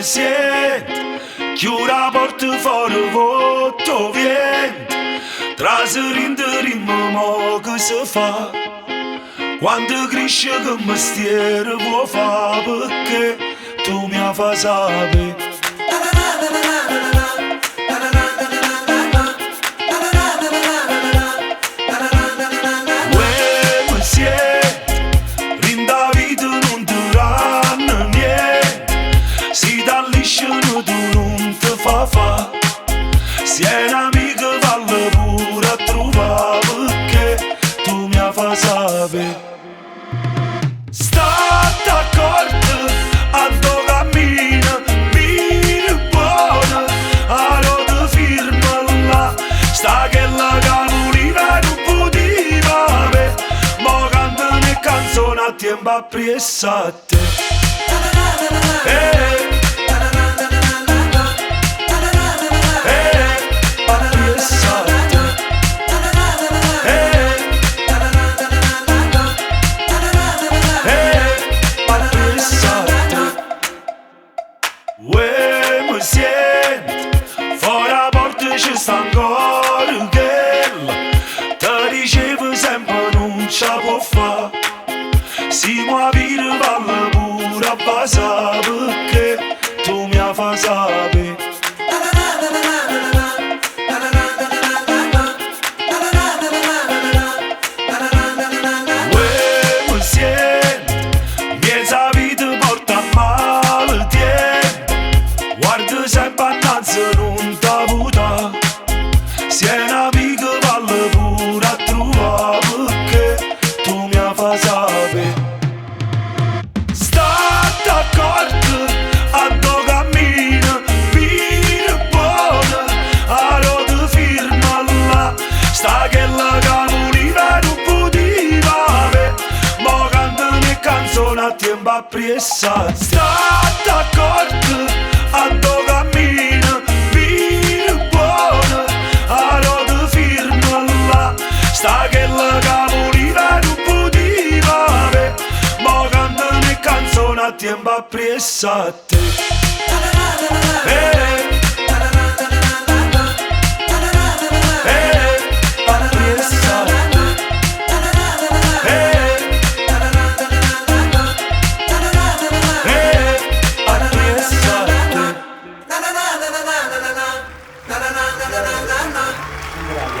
mi sento, chiudo la porta fuori voto vento, traserindo ritmo mo che si fa, quando cresce che mestiere può fare perché tu mi fai sapere. Si è un'amica vale pure a trovare perché tu mi fai sapere. Sta d'accordo a do cammino, mira buona, a roda firma là, sta che la capolina non poteva avere, mo canta le canzoni a tempo appresso a te. Mi sento, fuori la porta ci sta ancora quella, ti dicevo sempre non ce la può fare, si muovere vale pure a basa perché tu mi fai sapere. Mi sento, mezza vita porta male tempo, guarda sempre annanzi non t'ha avuta, si è un'amica vale pure a trovare perché tu mi fai sapere. Sta d'accordo a do cammino, vino buona, a roda firma là, sta che la capolina non poteva avere, mo canta le canzoni a tempo appresso. Sta d'accordo a do cammino, vino buona, a roda firma là, sta che la capolina non poteva avere, mo canta le canzoni a tempo appresso a te. Na na na na na na na na na na na na na.